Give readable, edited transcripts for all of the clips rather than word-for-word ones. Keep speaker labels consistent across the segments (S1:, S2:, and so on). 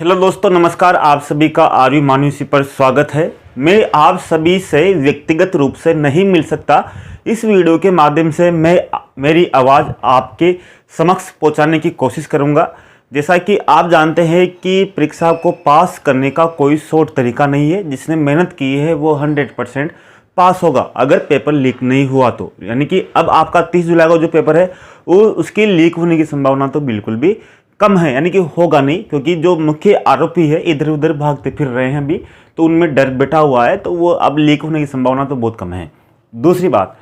S1: Hello दोस्तों, नमस्कार। आप सभी का आर्यू मान्यूसी पर स्वागत है। मैं आप सभी से व्यक्तिगत रूप से नहीं मिल सकता। इस वीडियो के माध्यम से मैं मेरी आवाज़ आपके समक्ष पहुंचाने की कोशिश करूंगा। जैसा कि आप जानते हैं कि परीक्षा को पास करने का कोई शॉर्ट तरीका नहीं है। जिसने मेहनत की है वो 100% पास होगा, अगर पेपर लीक नहीं हुआ तो। यानी कि अब आपका 30 जुलाई का जो पेपर है वो उसकी लीक होने की संभावना तो बिल्कुल भी कम है, यानी कि होगा नहीं, क्योंकि जो मुख्य आरोपी है इधर उधर भागते फिर रहे हैं अभी, तो उनमें डर बैठा हुआ है, तो वो अब लीक होने की संभावना तो बहुत कम है। दूसरी बात,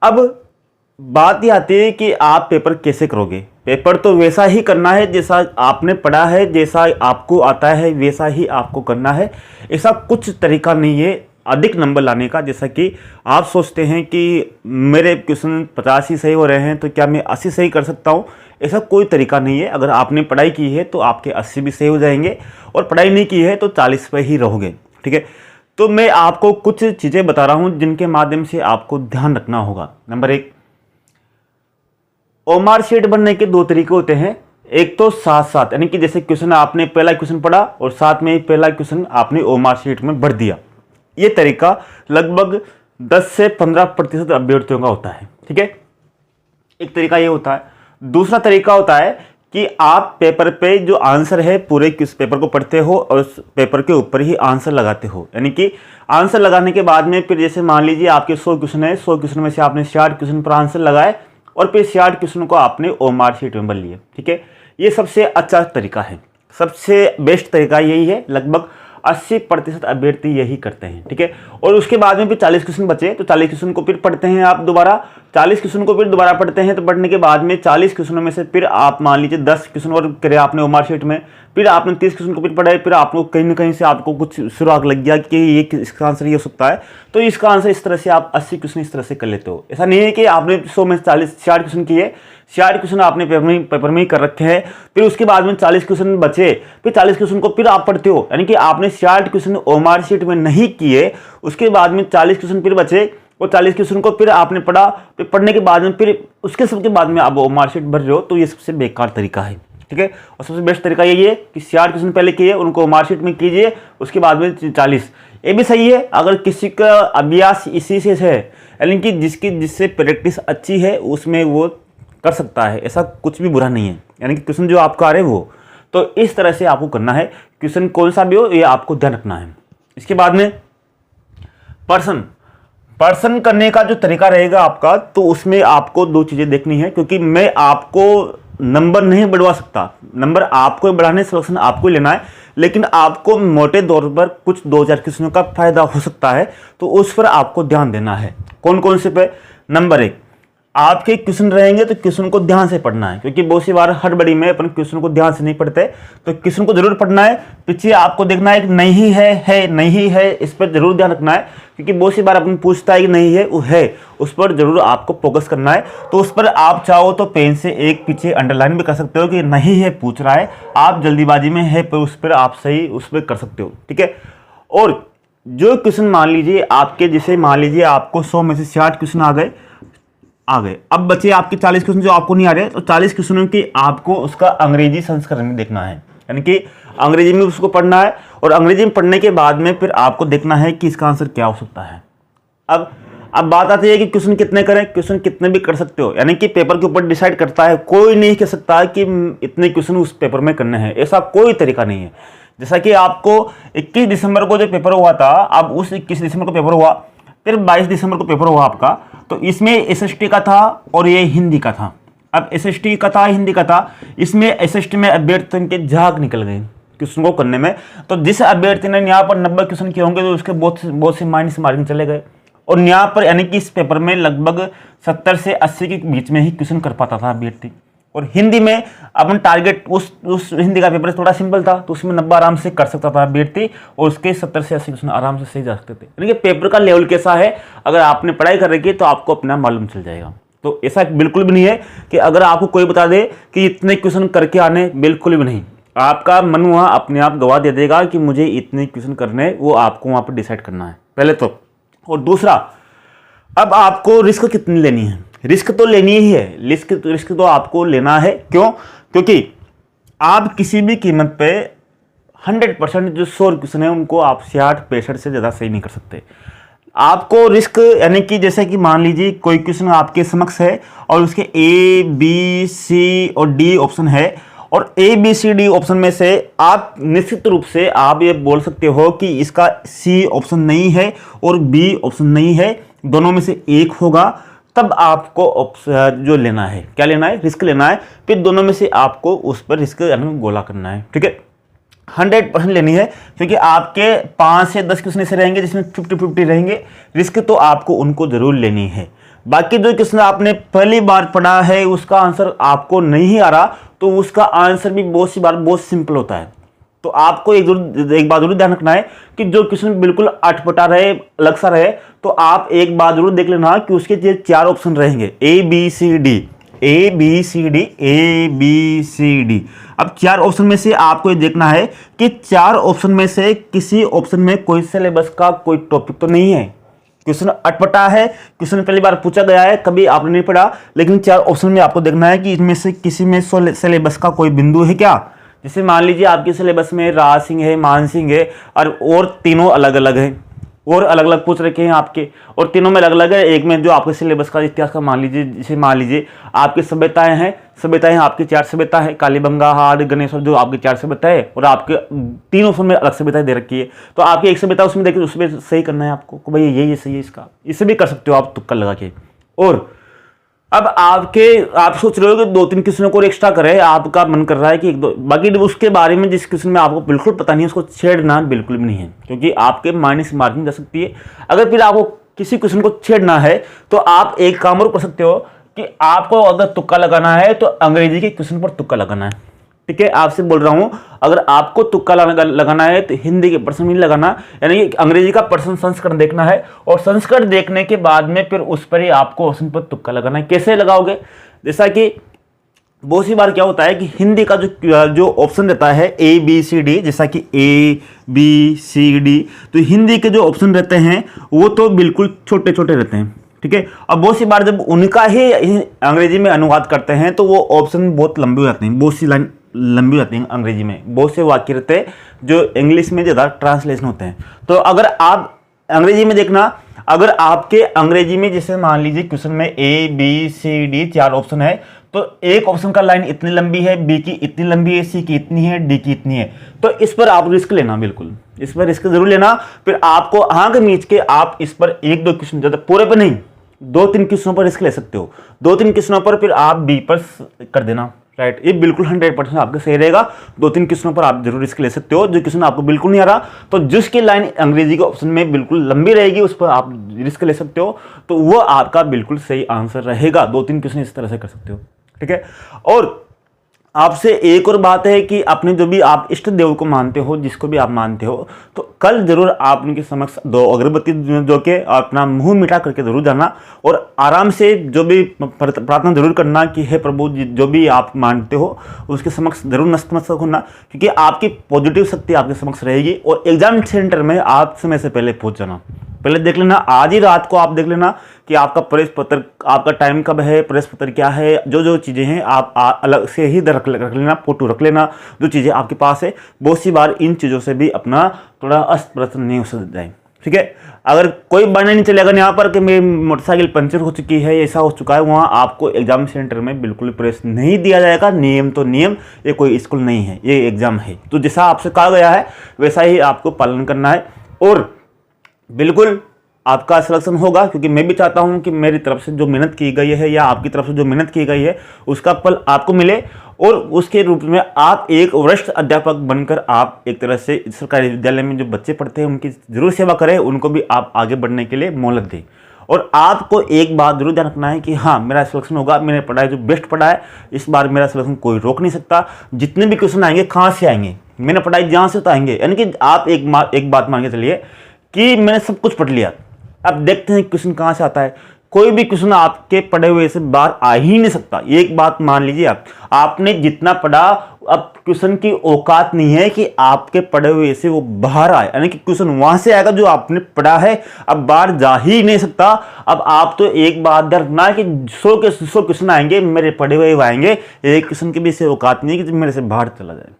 S1: अब बात ये आती है कि आप पेपर कैसे करोगे। पेपर तो वैसा ही करना है जैसा आपने पढ़ा है, जैसा आपको आता है वैसा ही आपको करना है। ऐसा कुछ तरीका नहीं है अधिक नंबर लाने का। जैसा कि आप सोचते हैं कि मेरे क्वेश्चन 50 ही सही हो रहे हैं तो क्या मैं 80 सही कर सकता हूँ, ऐसा कोई तरीका नहीं है। अगर आपने पढ़ाई की है तो आपके 80 भी सही हो जाएंगे, और पढ़ाई नहीं की है तो 40 पे ही रहोगे। ठीक है, तो मैं आपको कुछ चीज़ें बता रहा हूँ जिनके माध्यम से आपको ध्यान रखना होगा। नंबर 1, ओमार शीट बनने के 2 तरीके होते हैं। एक तो साथ साथ, यानी कि जैसे क्वेश्चन आपने पहला क्वेश्चन पढ़ा और साथ में पहला क्वेश्चन आपने ओमार शीट में भर दिया। ये तरीका लगभग 10 से 15% अभ्यर्थियों का होता है। ठीक है, एक तरीका ये होता है। दूसरा तरीका होता है कि आप पेपर पे जो आंसर है पूरे किस पेपर को पढ़ते हो और उस पेपर के ऊपर ही आंसर लगाते हो। यानी कि आंसर लगाने के बाद में फिर जैसे मान लीजिए आपके 100 क्वेश्चन है, 100 क्वेश्चन में से आपने 60 क्वेश्चन पर आंसर लगाए और फिर 60 क्वेश्चन को आपने ओमार शीट में भर लिए। ठीक है, ये सबसे अच्छा तरीका है, सबसे बेस्ट तरीका यही है। लगभग 80% अभ्यर्थी यही करते हैं। ठीक है, और उसके बाद में फिर 40 क्वेश्चन बचे तो 40 क्वेश्चन को फिर पढ़ते हैं आप दोबारा। 40 क्वेश्चन को फिर दोबारा पढ़ते हैं, तो पढ़ने के बाद में 40 क्वेश्चनों में से फिर आप मान लीजिए 10 क्वेश्चन और करे आपने ओमार शीट में, फिर आपने 30 क्वेश्चन को फिर पढ़ाए, फिर आपको कहीं ना कहीं से आपको कुछ सुराग लग गया कि ये इसका आंसर ये हो सकता है, तो इसका आंसर इस तरह से आप 80 क्वेश्चन इस तरह से कर लेते हो। ऐसा नहीं है कि आपने 100 में 60 क्वेश्चन किए, 60 क्वेश्चन आपने पेपर में ही कर रखे हैं, फिर उसके बाद में 40 क्वेश्चन बचे, फिर 40 क्वेश्चन को फिर आप पढ़ते हो। यानी कि आपने 60 क्वेश्चन ओमार शीट में नहीं किए, उसके बाद में 40 क्वेश्चन फिर बचे और 40 क्वेश्चन को फिर आपने पढ़ा, फिर पढ़ने के बाद में फिर उसके सबके बाद में आप ओमार शीट भर रहे हो, तो ये सबसे बेकार तरीका है। ठीक है, और सबसे बेस्ट तरीका यही है कि 60 क्वेश्चन पहले किए उनको ओमार शीट में कीजिए, उसके बाद में 40। ये भी सही है अगर किसी का अभ्यास इसी से है, यानी कि जिससे प्रैक्टिस अच्छी है उसमें वो कर सकता है, ऐसा कुछ भी बुरा नहीं है। यानी कि क्वेश्चन जो आपका आ रहे वो, तो इस तरह से आपको करना है। क्वेश्चन कौन सा भी हो ये आपको ध्यान रखना है। इसके बाद में पर्सन करने का जो तरीका रहेगा आपका, तो उसमें आपको 2 चीज़ें देखनी है, क्योंकि मैं आपको नंबर नहीं बढ़वा सकता। नंबर आपको बढ़ाने सिलेक्शन आपको लेना है, लेकिन आपको मोटे तौर पर कुछ 2000 क्वेश्चनों का फायदा हो सकता है, तो उस पर आपको ध्यान देना है। कौन कौन से पे? नंबर 1, आपके क्वेश्चन रहेंगे तो क्वेश्चन को ध्यान से पढ़ना है, क्योंकि बहुत सी बार हड़बड़ी में अपन क्वेश्चन को ध्यान से नहीं पढ़ते, तो क्वेश्चन को जरूर पढ़ना है। पीछे आपको देखना है कि नहीं है नहीं है, इस पर जरूर ध्यान रखना है, क्योंकि बहुत सी बार अपन पूछता है कि नहीं है वो है, उस पर जरूर आपको फोकस करना है। तो उस पर आप चाहो तो पेन से एक पीछे अंडरलाइन भी कर सकते हो कि नहीं है पूछ रहा है, आप जल्दीबाजी में है पर उस पर आप सही उस पर कर सकते हो। ठीक है, और जो क्वेश्चन मान लीजिए आपके, जैसे मान लीजिए आपको 100 में से 60 क्वेश्चन आ गए, अब बचे आपके 40 क्वेश्चन जो आपको नहीं आ रहे, तो 40 क्वेश्चनों की आपको उसका अंग्रेजी संस्करण में देखना है, यानी कि अंग्रेजी में उसको पढ़ना है, और अंग्रेजी में पढ़ने के बाद में फिर आपको देखना है कि इसका आंसर क्या हो सकता है। अब बात आती है कि क्वेश्चन कितने करें। क्वेश्चन कितने भी कर सकते हो, यानी कि पेपर के ऊपर डिसाइड करता है, कोई नहीं कह सकता कि इतने क्वेश्चन उस पेपर में करने हैं, ऐसा कोई तरीका नहीं है। जैसा कि आपको 21 दिसंबर को जो पेपर हुआ था, अब उस 21 दिसंबर को पेपर हुआ, फिर 22 दिसंबर को पेपर हुआ आपका, तो इसमें एसएसटी का था और ये हिंदी का था। अब एसएसटी का था, हिंदी का था, इसमें एसएसटी में अभ्यर्थियों के झाग निकल गए क्वेश्चन को करने में। तो जिस अभ्यर्थी ने यहाँ पर 90 क्वेश्चन किए होंगे तो उसके बहुत से माइनस मार्किंग चले गए, और यहाँ पर यानी कि इस पेपर में लगभग 70 से 80 के बीच में ही क्वेश्चन कर पाता था अभ्यर्थी। और हिंदी में अपन टारगेट उस हिंदी का पेपर थोड़ा सिंपल था, तो उसमें 90 आराम से कर सकता था अभ्यर्थी, और उसके 70 से 80 क्वेश्चन आराम से सही जा सकते थे। यानी कि पेपर का लेवल कैसा है, अगर आपने पढ़ाई कर रखी है तो आपको अपना मालूम चल जाएगा। तो ऐसा बिल्कुल भी नहीं है कि अगर आपको कोई बता दे कि इतने क्वेश्चन करके आने, बिल्कुल भी नहीं। आपका मन वहाँ अपने आप गवाह दे देगा कि मुझे इतने क्वेश्चन करने, वो आपको वहाँ पर डिसाइड करना है पहले तो। और दूसरा, अब आपको रिस्क कितनी लेनी है। रिस्क तो लेनी ही है, रिस्क तो आपको लेना है। क्यों? क्योंकि आप किसी भी कीमत पे 100% जो 100 क्वेश्चन है उनको आप 66-65 से ज़्यादा सही नहीं कर सकते। आपको रिस्क यानी कि जैसे कि मान लीजिए कोई क्वेश्चन आपके समक्ष है और उसके ए बी सी और डी ऑप्शन है, और A B C D option में से आप निश्चित रूप से आप ये बोल सकते हो कि इसका सी ऑप्शन नहीं है और बी ऑप्शन नहीं है, दोनों में से एक होगा, तब आपको ऑप्शन जो लेना है, क्या लेना है, रिस्क लेना है। फिर दोनों में से आपको उस पर रिस्क यानी गोला करना है, ठीक है। 100% लेनी है, क्योंकि आपके 5 से 10 क्वेश्चन ऐसे रहेंगे जिसमें 50-50 रहेंगे, रिस्क तो आपको उनको जरूर लेनी है। बाकी जो क्वेश्चन आपने पहली बार पढ़ा है उसका आंसर आपको नहीं आ रहा, तो उसका आंसर भी बहुत सी बार बहुत सिंपल होता है। तो आपको एक बात जरूर ध्यान रखना है कि जो क्वेश्चन बिल्कुल अटपटा रहे, अलग सा रहे, तो आप एक बात जरूर देख लेना कि उसके जो 4 ऑप्शन रहेंगे A B C D, A B C D, A B C D. अब 4 ऑप्शन में से आपको ये देखना है कि 4 ऑप्शन में से किसी ऑप्शन में कोई सिलेबस का कोई टॉपिक तो नहीं है। क्वेश्चन अटपटा है, क्वेश्चन पहली बार पूछा गया है, कभी आपने नहीं पढ़ा, लेकिन 4 ऑप्शन में आपको देखना है कि इनमें से किसी में सिलेबस का कोई बिंदु है क्या। जैसे मान लीजिए आपके सिलेबस में राज सिंह है, मान सिंह है, और तीनों अलग अलग हैं, और अलग अलग पूछ रखे हैं आपके, और तीनों में अलग अलग है। एक में जो आपके सिलेबस का इतिहास का मान लीजिए, जैसे मान लीजिए आपकी सभ्यताएं हैं, सभ्यताएं आपकी 4 सभ्यता है, कालीबंगा, हाड़, गणेश्वर, जो आपकी 4 सभ्यता है, और आपके 3 ऑप्शन में अलग सभ्यताएं दे रखी है। तो आपकी एक सभ्यता उसमें देखिए, उसमें सही करना है आपको, भाई ये सही है इसका, इससे भी कर सकते हो आप तुक्का लगा के। और अब आप सोच रहे हो कि 2-3 क्वेश्चनों को एक्स्ट्रा करें, आपका मन कर रहा है कि 1-2, बाकी उसके बारे में जिस क्वेश्चन में आपको बिल्कुल पता नहीं है उसको छेड़ना बिल्कुल भी नहीं है, क्योंकि आपके माइनस मार्किंग जा सकती है। अगर फिर आपको किसी क्वेश्चन को छेड़ना है तो आप एक काम और कर सकते हो कि आपको अगर तुक्का लगाना है तो अंग्रेजी के क्वेश्चन पर तुक्का लगाना है, ठीक है। आपसे बोल रहा हूं, अगर आपको तुक्का लगाना है तो हिंदी के प्रश्न में लगाना, यानी कि अंग्रेजी का प्रश्न संस्करण देखना है, और संस्करण देखने के बाद में फिर उस पर ही आपको क्वेश्चन पर तुक्का लगाना है। कैसे लगाओगे, जैसा कि बहुत सी बार क्या होता है कि हिंदी का जो ऑप्शन रहता है ए बी सी डी, जैसा कि ए बी सी डी, तो हिंदी के जो ऑप्शन रहते हैं वो तो बिल्कुल छोटे छोटे रहते हैं, ठीक है। अब बहुत सी बार जब उनका ही अंग्रेजी में अनुवाद करते हैं तो वो ऑप्शन बहुत लंबे हो जाते हैं, बहुत सी लाइन लंबी हो जाती है अंग्रेजी में, बहुत से वाक्य रहते हैं जो इंग्लिश में ज़्यादा ट्रांसलेशन होते हैं। तो अगर आप अंग्रेजी में देखना, अगर आपके अंग्रेजी में जैसे मान लीजिए क्वेश्चन में A B C D 4 option है, तो एक ऑप्शन का लाइन इतनी लंबी है, बी की इतनी लंबी है, सी की इतनी है, डी की इतनी है, तो इस पर आप रिस्क लेना, बिल्कुल इस पर रिस्क जरूर लेना। फिर आपको आंख मीच के आप इस पर 1-2 क्वेश्चन, ज़्यादा पूरे पर नहीं, 2-3 क्वेश्चनों पर रिस्क ले सकते हो। 2-3 क्वेश्चनों पर फिर आप बी पर कर देना, राइट। ये बिल्कुल 100% आपका सही रहेगा। 2-3 क्वेश्चनों पर आप जरूर रिस्क ले सकते हो। जो क्वेश्चन आपको बिल्कुल नहीं आ रहा, तो जिसकी लाइन अंग्रेजी के ऑप्शन में बिल्कुल लंबी रहेगी उस पर आप रिस्क ले सकते हो, तो वो आपका बिल्कुल सही आंसर रहेगा। 2-3 क्वेश्चन इस तरह से कर सकते हो, ठीक है। और आपसे एक और बात है कि अपने जो भी आप इष्ट देव को मानते हो, जिसको भी आप मानते हो, तो कल जरूर आप उनके समक्ष 2 अगरबत्ती जो के अपना मुंह मीठा करके जरूर जाना, और आराम से जो भी प्रार्थना जरूर करना कि हे प्रभु, जो भी आप मानते हो उसके समक्ष जरूर नतमस्तक होना, क्योंकि आपकी पॉजिटिव शक्ति आपके समक्ष रहेगी। और एग्जाम सेंटर में आप समय से पहले पहुंच जाना, पहले देख लेना, आज ही रात को आप देख लेना कि आपका प्रवेश पत्र, आपका टाइम कब है, प्रवेश पत्र क्या है, जो चीज़ें हैं आप अलग से ही रख लेना, फोटो रख लेना, जो चीज़ें आपके पास है। बहुत सी बार इन चीज़ों से भी अपना थोड़ा अस्त व्यस्त नहीं हो जाए, ठीक है। अगर कोई बहाना नहीं चलेगा यहाँ पर कि मेरी मोटरसाइकिल पंचर हो चुकी है, ऐसा हो चुका है, वहाँ आपको एग्जाम सेंटर में बिल्कुल प्रवेश नहीं दिया जाएगा। नियम तो नियम, ये कोई स्कूल नहीं है, ये एग्जाम है। तो जैसा आपसे कहा गया है वैसा ही आपको पालन करना है, और बिल्कुल आपका सिलेक्शन होगा, क्योंकि मैं भी चाहता हूं कि मेरी तरफ से जो मेहनत की गई है या आपकी तरफ से जो मेहनत की गई है उसका फल आपको मिले, और उसके रूप में आप एक वरिष्ठ अध्यापक बनकर आप एक तरह से सरकारी विद्यालय में जो बच्चे पढ़ते हैं उनकी जरूर सेवा करें, उनको भी आप आगे बढ़ने के लिए मोहलत दें। और आपको एक बात जरूर ध्यान रखना है कि हाँ, मेरा सिलेक्शन होगा, मैंने पढ़ा है जो बेस्ट पढ़ा है, इस बार मेरा सिलेक्शन कोई रोक नहीं सकता। जितने भी क्वेश्चन आएंगे कहाँ से आएंगे, मैंने पढ़ाई जहाँ से तो आएंगे, यानी कि आप एक बात मान के चलिए कि मैंने सब कुछ पढ़ लिया, अब देखते हैं क्वेश्चन कहाँ से आता है। कोई भी क्वेश्चन आपके पढ़े हुए से बाहर आ ही नहीं सकता। एक बात मान लीजिए, आपने जितना पढ़ा, अब क्वेश्चन की औकात नहीं है कि आपके पढ़े हुए से वो बाहर आए, यानी कि क्वेश्चन वहां से आएगा जो आपने पढ़ा है, अब बाहर जा ही नहीं सकता। अब आप तो एक बात ध्यान रखना है कि 100 के 100 क्वेश्चन आएंगे, मेरे पढ़े हुए आएंगे, एक क्वेश्चन की भी से औकात नहीं है कि मेरे से बाहर चला जाए,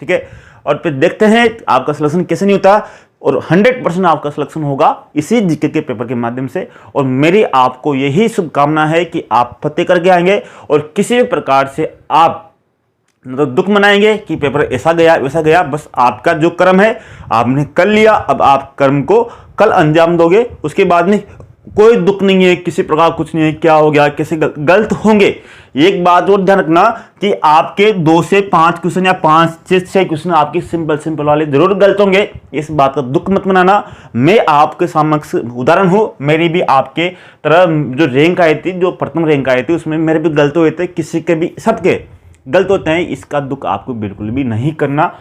S1: ठीक है। और फिर देखते हैं आपका सिलेक्शन कैसे नहीं होता, और 100% आपका सिलेक्शन होगा इसी जीके के पेपर के माध्यम से। और मेरी आपको यही शुभकामना है कि आप फतेह करके आएंगे और किसी भी प्रकार से आप मतलब दुख मनाएंगे कि पेपर ऐसा गया वैसा गया। बस आपका जो कर्म है आपने कर लिया, अब आप कर्म को कल अंजाम दोगे, उसके बाद में कोई दुख नहीं है, किसी प्रकार कुछ नहीं है, क्या हो गया कैसे गलत होंगे। एक बात और ध्यान रखना कि आपके 2 से 5 क्वेश्चन या 5 से 6 क्वेश्चन आपके सिंपल वाले जरूर गलत होंगे, इस बात का दुख मत मनाना। मैं आपके समक्ष उदाहरण हूं, मेरी भी आपके तरह जो रैंक आई थी, जो प्रथम रैंक आई थी, उसमें मेरे भी गलत हुए थे, किसी के भी, सबके गलत होते हैं, इसका दुख आपको बिल्कुल भी नहीं करना।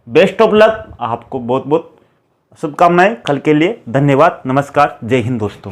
S1: बेस्ट ऑफ लक, आपको बहुत बहुत शुभकामनाएं कल के लिए। धन्यवाद, नमस्कार, जय हिंद दोस्तों।